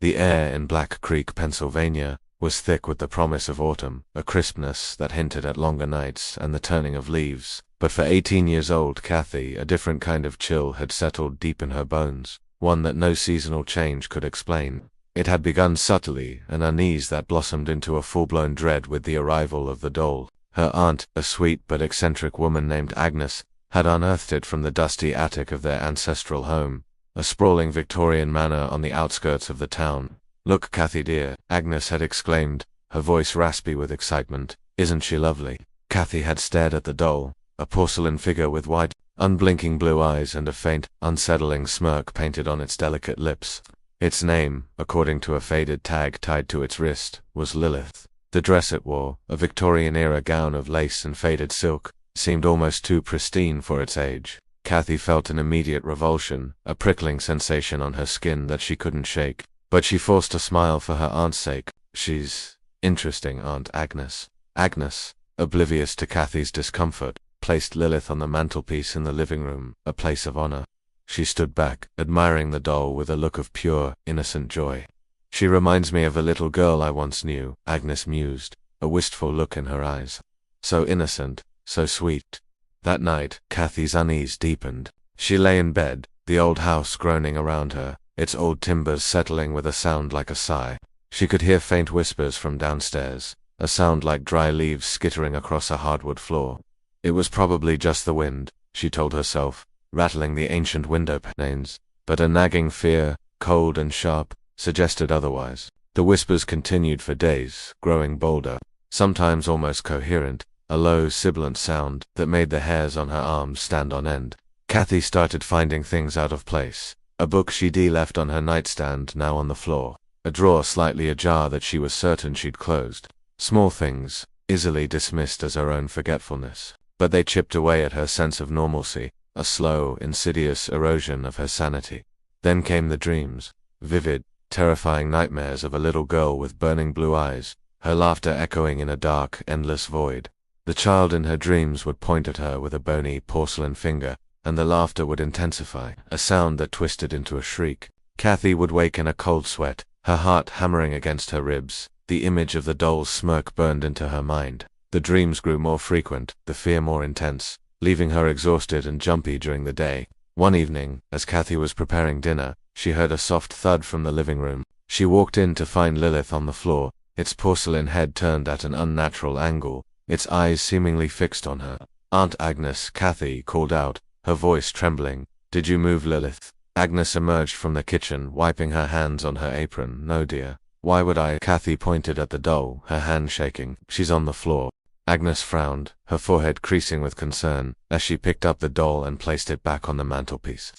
The air in Black Creek, Pennsylvania, was thick with the promise of autumn, a crispness that hinted at longer nights and the turning of leaves. But for 18-year-old Cathey, a different kind of chill had settled deep in her bones, one that no seasonal change could explain. It had begun subtly, an unease that blossomed into a full-blown dread with the arrival of the doll. Her aunt, a sweet but eccentric woman named Agnes, had unearthed it from the dusty attic of their ancestral home, a sprawling Victorian manor on the outskirts of the town. "Look, Cathey dear," Agnes had exclaimed, her voice raspy with excitement. "Isn't she lovely?" Cathey had stared at the doll, a porcelain figure with wide, unblinking blue eyes and a faint, unsettling smirk painted on its delicate lips. Its name, according to a faded tag tied to its wrist, was Lilith. The dress it wore, a Victorian-era gown of lace and faded silk, seemed almost too pristine for its age. Cathey felt an immediate revulsion, a prickling sensation on her skin that she couldn't shake. But she forced a smile for her aunt's sake. "She's interesting, Aunt Agnes." Agnes, oblivious to Cathey's discomfort, placed Lilith on the mantelpiece in the living room, a place of honor. She stood back, admiring the doll with a look of pure, innocent joy. "She reminds me of a little girl I once knew," Agnes mused, a wistful look in her eyes. "So innocent, so sweet." That night, Cathey's unease deepened. She lay in bed, the old house groaning around her, its old timbers settling with a sound like a sigh. She could hear faint whispers from downstairs, a sound like dry leaves skittering across a hardwood floor. It was probably just the wind, she told herself, rattling the ancient window panes, but a nagging fear, cold and sharp, suggested otherwise. The whispers continued for days, growing bolder, sometimes almost coherent, a low, sibilant sound that made the hairs on her arms stand on end. Cathey started finding things out of place. A book she'd left on her nightstand now on the floor, a drawer slightly ajar that she was certain she'd closed. Small things, easily dismissed as her own forgetfulness, but they chipped away at her sense of normalcy, a slow, insidious erosion of her sanity. Then came the dreams, vivid, terrifying nightmares of a little girl with burning blue eyes, her laughter echoing in a dark, endless void. The child in her dreams would point at her with a bony porcelain finger, and the laughter would intensify, a sound that twisted into a shriek. Cathey would wake in a cold sweat, her heart hammering against her ribs. The image of the doll's smirk burned into her mind. The dreams grew more frequent, the fear more intense, leaving her exhausted and jumpy during the day. One evening, as Cathey was preparing dinner, she heard a soft thud from the living room. She walked in to find Lilith on the floor, its porcelain head turned at an unnatural angle, its eyes seemingly fixed on her. "Aunt Agnes," Cathey called out, her voice trembling. "Did you move Lilith?" Agnes emerged from the kitchen, wiping her hands on her apron. "No, dear. Why would I?" Cathey pointed at the doll, her hand shaking. "She's on the floor." Agnes frowned, her forehead creasing with concern, as she picked up the doll and placed it back on the mantelpiece.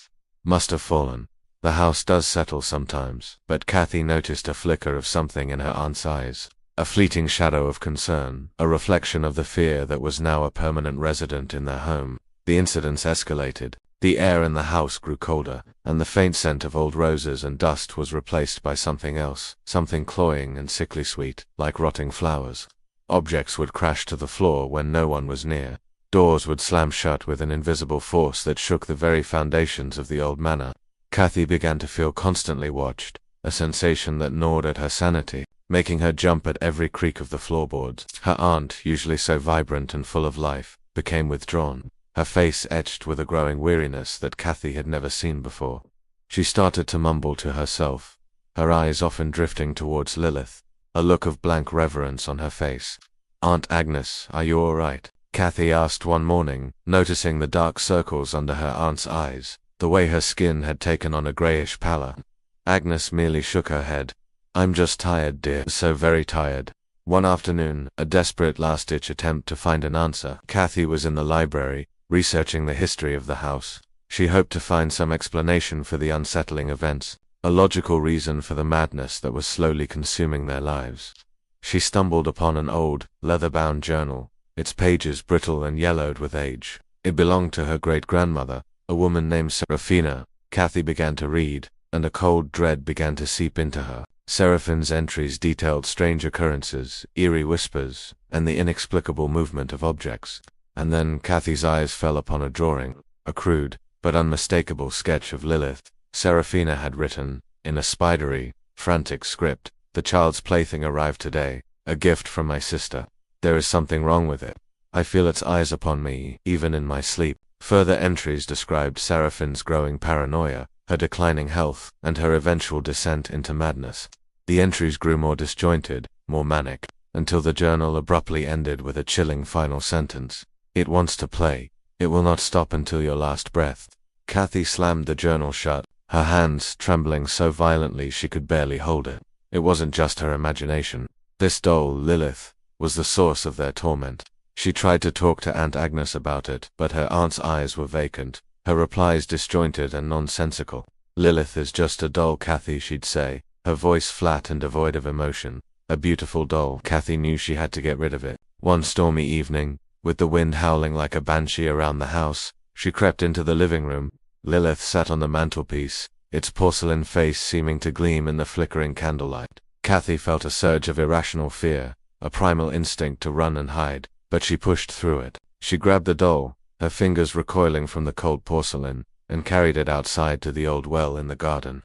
"Must have fallen. The house does settle sometimes." But Cathey noticed a flicker of something in her aunt's eyes. A fleeting shadow of concern, a reflection of the fear that was now a permanent resident in their home. The incidents escalated. The air in the house grew colder, and the faint scent of old roses and dust was replaced by something else, something cloying and sickly sweet, like rotting flowers. Objects would crash to the floor when no one was near. Doors would slam shut with an invisible force that shook the very foundations of the old manor. Cathey began to feel constantly watched, a sensation that gnawed at her sanity, making her jump at every creak of the floorboards. Her aunt, usually so vibrant and full of life, became withdrawn, her face etched with a growing weariness that Cathey had never seen before. She started to mumble to herself, her eyes often drifting towards Lilith, a look of blank reverence on her face. "Aunt Agnes, are you all right?" Cathey asked one morning, noticing the dark circles under her aunt's eyes, the way her skin had taken on a greyish pallor. Agnes merely shook her head. "I'm just tired, dear, so very tired." One afternoon, a desperate last-ditch attempt to find an answer. Cathey was in the library, researching the history of the house. She hoped to find some explanation for the unsettling events, a logical reason for the madness that was slowly consuming their lives. She stumbled upon an old, leather-bound journal, its pages brittle and yellowed with age. It belonged to her great-grandmother, a woman named Serafina. Cathey began to read, and a cold dread began to seep into her. Seraphine's entries detailed strange occurrences, eerie whispers, and the inexplicable movement of objects. And then Cathey's eyes fell upon a drawing, a crude, but unmistakable sketch of Lilith. Serafina had written, in a spidery, Frantic script. The child's plaything arrived today. A gift from my sister. There is something wrong with it. I feel its eyes upon me, even in my sleep. Further entries described Seraphine's growing paranoia, her declining health, and her eventual descent into madness. The entries grew more disjointed, more manic, until the journal abruptly ended with a chilling final sentence. It wants to play. It will not stop until your last breath. Cathey slammed the journal shut, her hands trembling so violently she could barely hold it. It wasn't just her imagination. This doll, Lilith, was the source of their torment. She tried to talk to Aunt Agnes about it, but her aunt's eyes were vacant, her replies disjointed and nonsensical. Lilith is just a doll, Cathey, she'd say, her voice flat and devoid of emotion. A beautiful doll. Cathey knew she had to get rid of it. One stormy evening, with the wind howling like a banshee around the house, she crept into the living room. Lilith sat on the mantelpiece, its porcelain face seeming to gleam in the flickering candlelight. Cathey felt a surge of irrational fear, a primal instinct to run and hide, but she pushed through it. She grabbed the doll, her fingers recoiling from the cold porcelain, and carried it outside to the old well in the garden.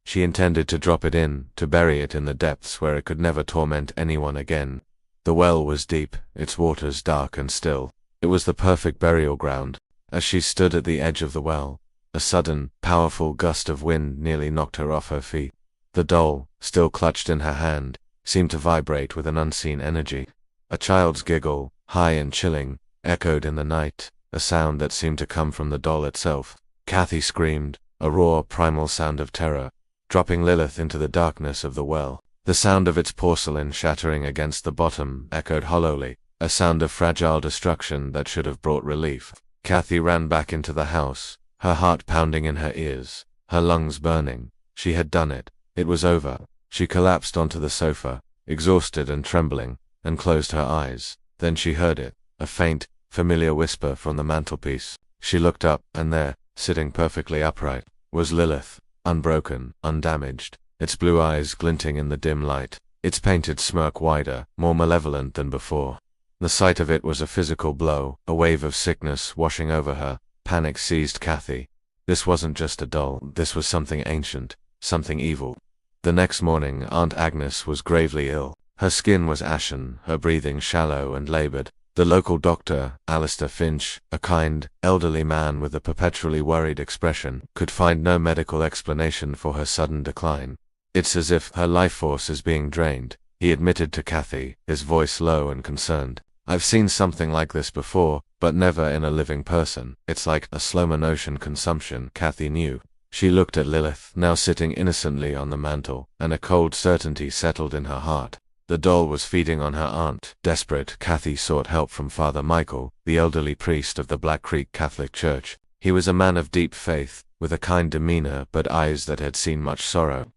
She intended to drop it in, to bury it in the depths where it could never torment anyone again. The well was deep, its waters dark and still. It was the perfect burial ground. As she stood at the edge of the well, a sudden, powerful gust of wind nearly knocked her off her feet. The doll, still clutched in her hand, seemed to vibrate with an unseen energy. A child's giggle, high and chilling, echoed in the night, a sound that seemed to come from the doll itself. Cathey screamed, a raw, primal sound of terror, dropping Lilith into the darkness of the well. The sound of its porcelain shattering against the bottom echoed hollowly, a sound of fragile destruction that should have brought relief. Cathey ran back into the house, her heart pounding in her ears, her lungs burning. She had done it. It was over. She collapsed onto the sofa, exhausted and trembling, and closed her eyes. Then she heard it, a faint, familiar whisper from the mantelpiece. She looked up, and there, sitting perfectly upright, was Lilith, unbroken, undamaged, its blue eyes glinting in the dim light, its painted smirk wider, more malevolent than before. The sight of it was a physical blow, a wave of sickness washing over her. Panic seized Cathey. This wasn't just a doll, this was something ancient, something evil. The next morning, Aunt Agnes was gravely ill. Her skin was ashen, her breathing shallow and labored. The local doctor, Alistair Finch, a kind, elderly man with a perpetually worried expression, could find no medical explanation for her sudden decline. It's as if her life force is being drained, he admitted to Cathey, his voice low and concerned. I've seen something like this before, but never in a living person. It's like a slow-motion consumption, Cathey knew. She looked at Lilith, now sitting innocently on the mantel, and a cold certainty settled in her heart. The doll was feeding on her aunt. Desperate, Cathey sought help from Father Michael, the elderly priest of the Black Creek Catholic Church. He was a man of deep faith, with a kind demeanor but eyes that had seen much sorrow.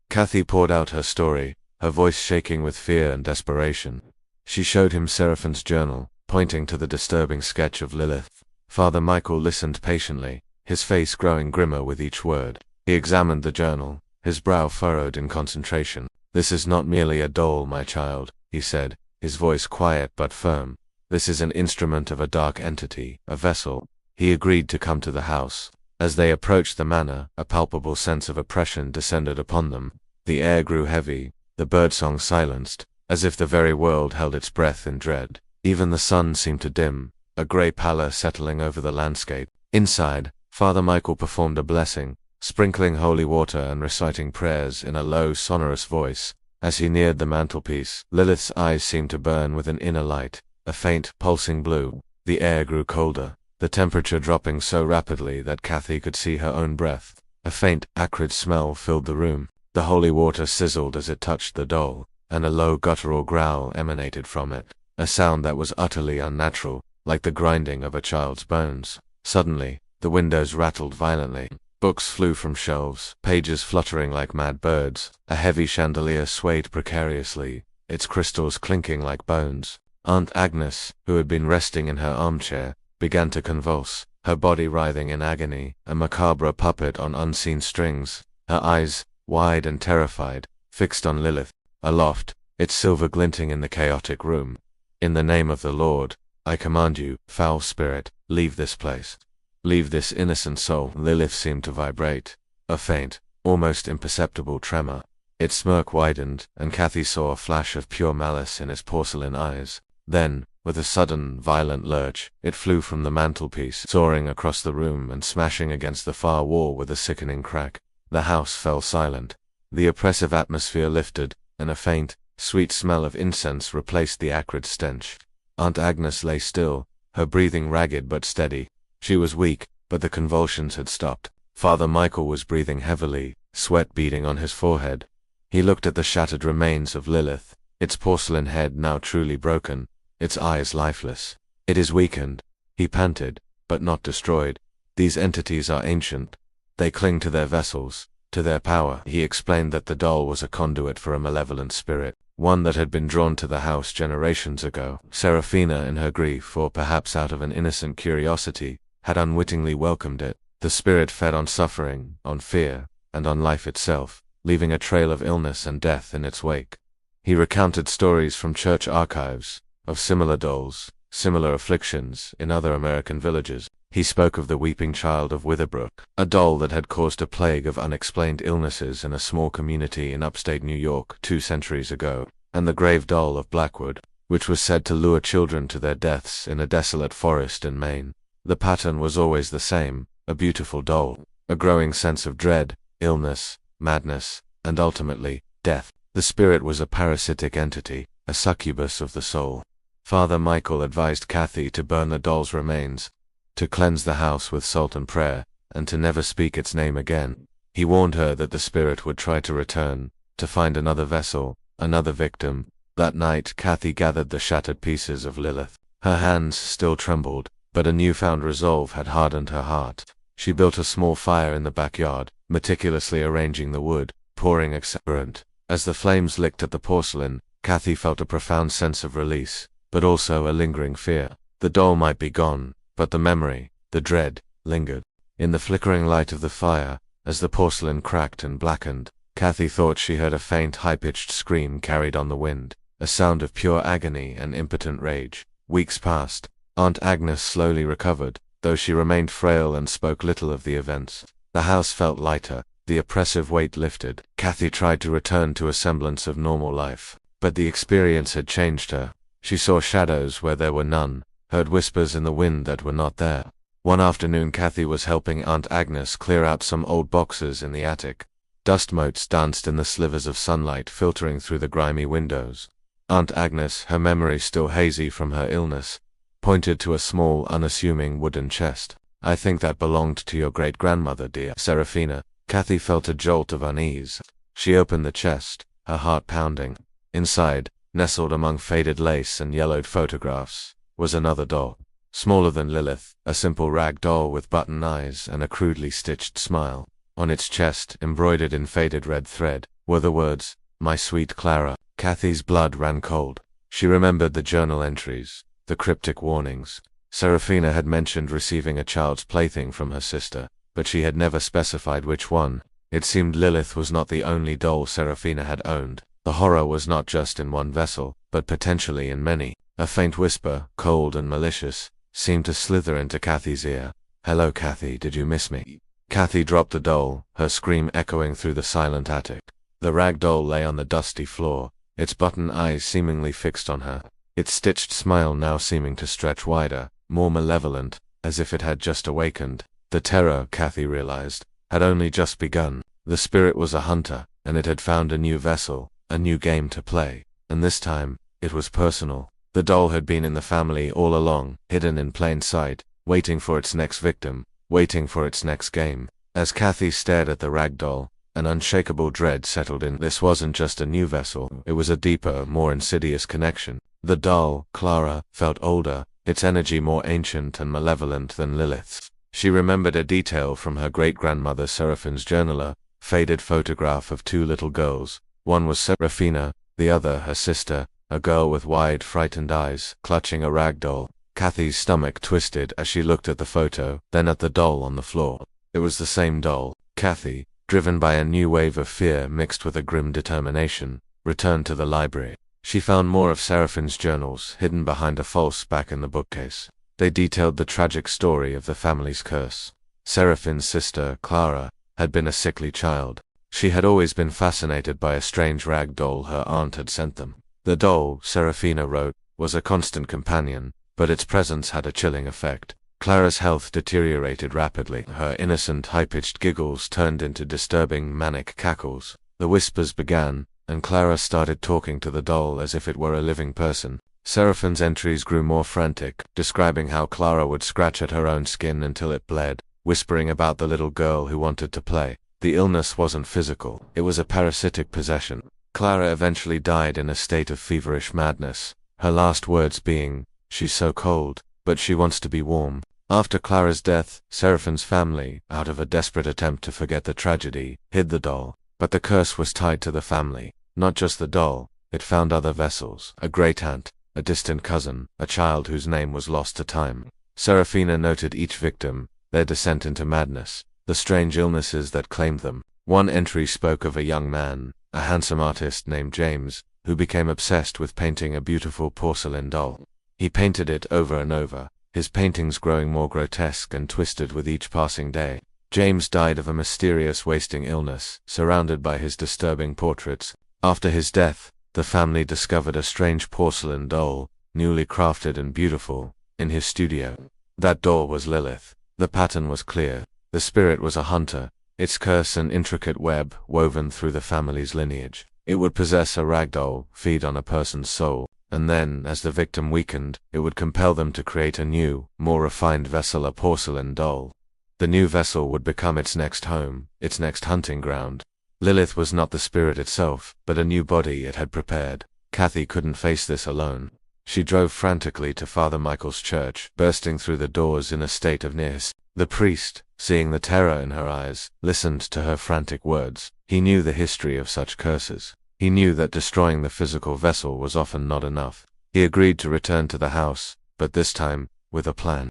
Cathey poured out her story, her voice shaking with fear and desperation. She showed him Seraphine's journal, pointing to the disturbing sketch of Lilith. Father Michael listened patiently, his face growing grimmer with each word. He examined the journal, his brow furrowed in concentration. This is not merely a doll, my child, he said, his voice quiet but firm. This is an instrument of a dark entity, a vessel. He agreed to come to the house. As they approached the manor, a palpable sense of oppression descended upon them. The air grew heavy, the birdsong silenced, as if the very world held its breath in dread. Even the sun seemed to dim, a grey pallor settling over the landscape. Inside, Father Michael performed a blessing, sprinkling holy water and reciting prayers in a low, sonorous voice. As he neared the mantelpiece, Lilith's eyes seemed to burn with an inner light, a faint, pulsing blue. The air grew colder, the temperature dropping so rapidly that Cathey could see her own breath. A faint, acrid smell filled the room. The holy water sizzled as it touched the doll, and a low guttural growl emanated from it, a sound that was utterly unnatural, like the grinding of a child's bones. Suddenly, the windows rattled violently. Books flew from shelves, pages fluttering like mad birds. A heavy chandelier swayed precariously, its crystals clinking like bones. Aunt Agnes, who had been resting in her armchair, began to convulse, her body writhing in agony, a macabre puppet on unseen strings. Her eyes, wide and terrified, fixed on Lilith, aloft, its silver glinting in the chaotic room. In the name of the Lord, I command you, foul spirit, leave this place. Leave this innocent soul. Lilith seemed to vibrate. A faint, almost imperceptible tremor. Its smirk widened, and Cathey saw a flash of pure malice in its porcelain eyes. Then, with a sudden, violent lurch, it flew from the mantelpiece, soaring across the room and smashing against the far wall with a sickening crack. The house fell silent. The oppressive atmosphere lifted, and a faint, sweet smell of incense replaced the acrid stench. Aunt Agnes lay still, her breathing ragged but steady. She was weak, but the convulsions had stopped. Father Michael was breathing heavily, sweat beading on his forehead. He looked at the shattered remains of Lilith, its porcelain head now truly broken, its eyes lifeless. "It is weakened," he panted, "but not destroyed. These entities are ancient. They cling to their vessels, to their power." He explained that the doll was a conduit for a malevolent spirit, one that had been drawn to the house generations ago. Seraphina, in her grief, or perhaps out of an innocent curiosity, had unwittingly welcomed it. The spirit fed on suffering, on fear, and on life itself, leaving a trail of illness and death in its wake. He recounted stories from church archives, of similar dolls, similar afflictions, in other American villages. He spoke of the weeping child of Witherbrook, a doll that had caused a plague of unexplained illnesses in a small community in upstate New York 2 centuries ago, and the grave doll of Blackwood, which was said to lure children to their deaths in a desolate forest in Maine. The pattern was always the same, a beautiful doll, a growing sense of dread, illness, madness, and ultimately, death. The spirit was a parasitic entity, a succubus of the soul. Father Michael advised Cathey to burn the doll's remains, to cleanse the house with salt and prayer, and to never speak its name again. He warned her that the spirit would try to return, to find another vessel, another victim. That night Cathey gathered the shattered pieces of Lilith. Her hands still trembled, but a newfound resolve had hardened her heart. She built a small fire in the backyard, meticulously arranging the wood, pouring exuberant. As the flames licked at the porcelain, Cathey felt a profound sense of release, but also a lingering fear. The doll might be gone, but the memory, the dread, lingered. In the flickering light of the fire, as the porcelain cracked and blackened, Cathey thought she heard a faint, high-pitched scream carried on the wind, a sound of pure agony and impotent rage. Weeks passed. Aunt Agnes slowly recovered, though she remained frail and spoke little of the events. The house felt lighter, the oppressive weight lifted. Cathey tried to return to a semblance of normal life, but the experience had changed her. She saw shadows where there were none, heard whispers in the wind that were not there. One afternoon Cathey was helping Aunt Agnes clear out some old boxes in the attic. Dust motes danced in the slivers of sunlight filtering through the grimy windows. Aunt Agnes, her memory still hazy from her illness, pointed to a small, unassuming wooden chest. "I think that belonged to your great-grandmother, dear Seraphina." Cathey felt a jolt of unease. She opened the chest, her heart pounding. Inside, nestled among faded lace and yellowed photographs, was another doll. Smaller than Lilith, a simple rag doll with button eyes and a crudely stitched smile. On its chest, embroidered in faded red thread, were the words, "My sweet Clara." Cathey's blood ran cold. She remembered the journal entries, the cryptic warnings. Seraphina had mentioned receiving a child's plaything from her sister, but she had never specified which one. It seemed Lilith was not the only doll Seraphina had owned. The horror was not just in one vessel, but potentially in many. A faint whisper, cold and malicious, seemed to slither into Cathey's ear. "Hello, Cathey, did you miss me?" Cathey dropped the doll, her scream echoing through the silent attic. The rag doll lay on the dusty floor, its button eyes seemingly fixed on her, its stitched smile now seeming to stretch wider, more malevolent, as if it had just awakened. The terror, Cathey realized, had only just begun. The spirit was a hunter, and it had found a new vessel, a new game to play, and this time, it was personal. The doll had been in the family all along, hidden in plain sight, waiting for its next victim, waiting for its next game. As Cathey stared at the rag doll, an unshakable dread settled in. This wasn't just a new vessel, it was a deeper, more insidious connection. The doll, Clara, felt older, its energy more ancient and malevolent than Lilith's. She remembered a detail from her great-grandmother Seraphine's journaler, faded photograph of 2 little girls. One was Seraphina, the other her sister, a girl with wide, frightened eyes, clutching a rag doll. Cathey's stomach twisted as she looked at the photo, then at the doll on the floor. It was the same doll. Cathey, driven by a new wave of fear mixed with a grim determination, returned to the library. She found more of Seraphine's journals hidden behind a false back in the bookcase. They detailed the tragic story of the family's curse. Seraphine's sister, Clara, had been a sickly child. She had always been fascinated by a strange rag doll her aunt had sent them. The doll, Serafina wrote, was a constant companion, but its presence had a chilling effect. Clara's health deteriorated rapidly. Her innocent, high-pitched giggles turned into disturbing, manic cackles. The whispers began, and Clara started talking to the doll as if it were a living person. Seraphine's entries grew more frantic, describing how Clara would scratch at her own skin until it bled, whispering about the little girl who wanted to play. The illness wasn't physical, it was a parasitic possession. Clara eventually died in a state of feverish madness, her last words being, "She's so cold, but she wants to be warm." After Clara's death, Seraphine's family, out of a desperate attempt to forget the tragedy, hid the doll. But the curse was tied to the family. Not just the doll, it found other vessels, a great-aunt, a distant cousin, a child whose name was lost to time. Serafina noted each victim, their descent into madness, the strange illnesses that claimed them. One entry spoke of a young man, a handsome artist named James, who became obsessed with painting a beautiful porcelain doll. He painted it over and over, his paintings growing more grotesque and twisted with each passing day. James died of a mysterious wasting illness, surrounded by his disturbing portraits. After his death, the family discovered a strange porcelain doll, newly crafted and beautiful, in his studio. That doll was Lilith. The pattern was clear. The spirit was a hunter, its curse an intricate web woven through the family's lineage. It would possess a ragdoll, feed on a person's soul, and then, as the victim weakened, it would compel them to create a new, more refined vessel, a porcelain doll. The new vessel would become its next home, its next hunting ground. Lilith was not the spirit itself, but a new body it had prepared. Cathey couldn't face this alone. She drove frantically to Father Michael's church, bursting through the doors in a state of nearness. The priest, seeing the terror in her eyes, listened to her frantic words. He knew the history of such curses. He knew that destroying the physical vessel was often not enough. He agreed to return to the house, but this time, with a plan.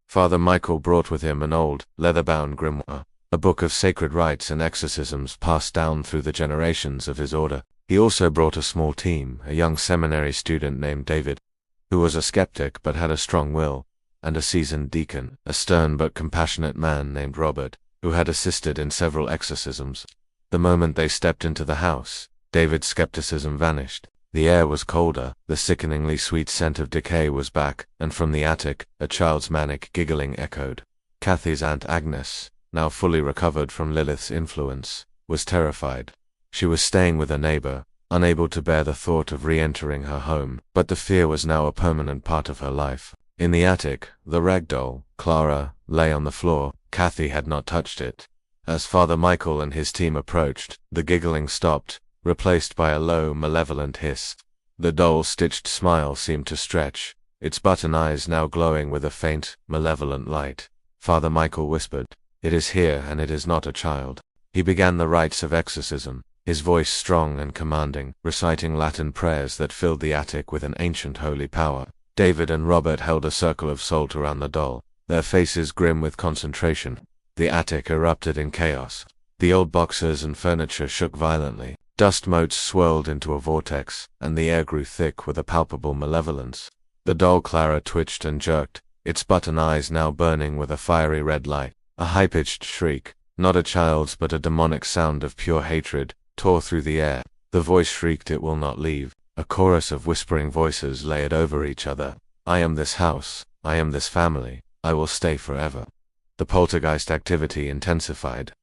Father Michael brought with him an old, leather-bound grimoire, a book of sacred rites and exorcisms passed down through the generations of his order. He also brought a small team, a young seminary student named David, who was a skeptic but had a strong will, and a seasoned deacon, a stern but compassionate man named Robert, who had assisted in several exorcisms. The moment they stepped into the house, David's skepticism vanished. The air was colder, the sickeningly sweet scent of decay was back, and from the attic, a child's manic giggling echoed. Cathey's Aunt Agnes, now fully recovered from Lilith's influence, was terrified. She was staying with a neighbor, unable to bear the thought of re-entering her home, but the fear was now a permanent part of her life. In the attic, the ragdoll, Clara, lay on the floor. Cathey had not touched it. As Father Michael and his team approached, the giggling stopped, replaced by a low, malevolent hiss. The doll's stitched smile seemed to stretch, its button eyes now glowing with a faint, malevolent light. Father Michael whispered, "It is here and it is not a child." He began the rites of exorcism, his voice strong and commanding, reciting Latin prayers that filled the attic with an ancient holy power. David and Robert held a circle of salt around the doll, their faces grim with concentration. The attic erupted in chaos. The old boxes and furniture shook violently. Dust motes swirled into a vortex, and the air grew thick with a palpable malevolence. The doll Clara twitched and jerked, its button eyes now burning with a fiery red light. A high-pitched shriek, not a child's but a demonic sound of pure hatred, tore through the air. The voice shrieked, "It will not leave." A chorus of whispering voices layered over each other. "I am this house, I am this family, I will stay forever." The poltergeist activity intensified.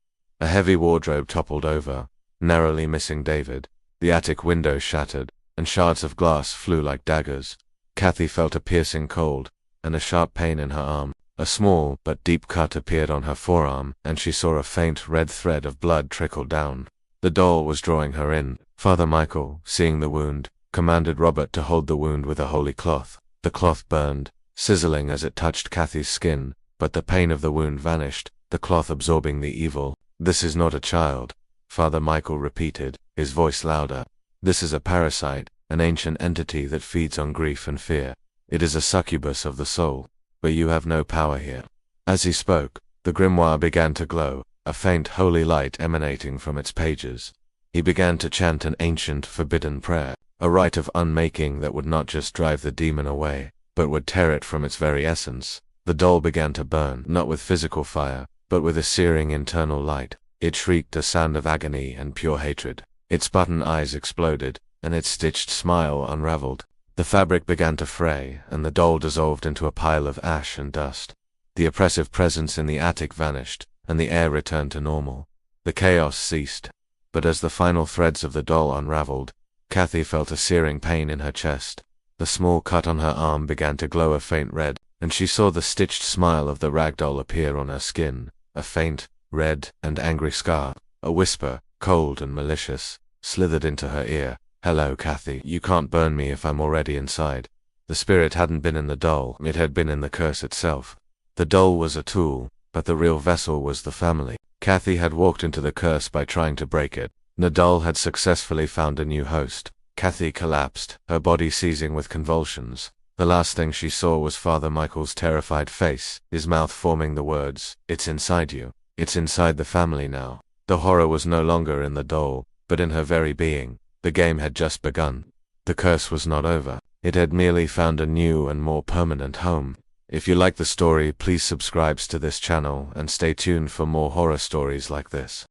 A heavy wardrobe toppled over, narrowly missing David. The attic window shattered, and shards of glass flew like daggers. Cathey felt a piercing cold, and a sharp pain in her arm. A small but deep cut appeared on her forearm, and she saw a faint red thread of blood trickle down. The doll was drawing her in. Father Michael, seeing the wound, commanded Robert to hold the wound with a holy cloth. The cloth burned, sizzling as it touched Cathey's skin, but the pain of the wound vanished, the cloth absorbing the evil. "This is not a child," Father Michael repeated, his voice louder. "This is a parasite, an ancient entity that feeds on grief and fear. It is a succubus of the soul, but you have no power here." As he spoke, the grimoire began to glow, a faint holy light emanating from its pages. He began to chant an ancient, forbidden prayer, a rite of unmaking that would not just drive the demon away, but would tear it from its very essence. The doll began to burn, not with physical fire, but with a searing internal light. It shrieked a sound of agony and pure hatred. Its button eyes exploded, and its stitched smile unraveled. The fabric began to fray, and the doll dissolved into a pile of ash and dust. The oppressive presence in the attic vanished, and the air returned to normal. The chaos ceased. But as the final threads of the doll unraveled, Cathey felt a searing pain in her chest. The small cut on her arm began to glow a faint red, and she saw the stitched smile of the rag doll appear on her skin, a faint, red, and angry scar. A whisper, cold and malicious, slithered into her ear. "Hello, Cathey, you can't burn me if I'm already inside." The spirit hadn't been in the doll, it had been in the curse itself. The doll was a tool, but the real vessel was the family. Cathey had walked into the curse by trying to break it. The doll had successfully found a new host. Cathey collapsed, her body seizing with convulsions. The last thing she saw was Father Michael's terrified face, his mouth forming the words, "It's inside you. It's inside the family now." The horror was no longer in the doll, but in her very being. The game had just begun. The curse was not over. It had merely found a new and more permanent home. If you like the story, please subscribe to this channel and stay tuned for more horror stories like this.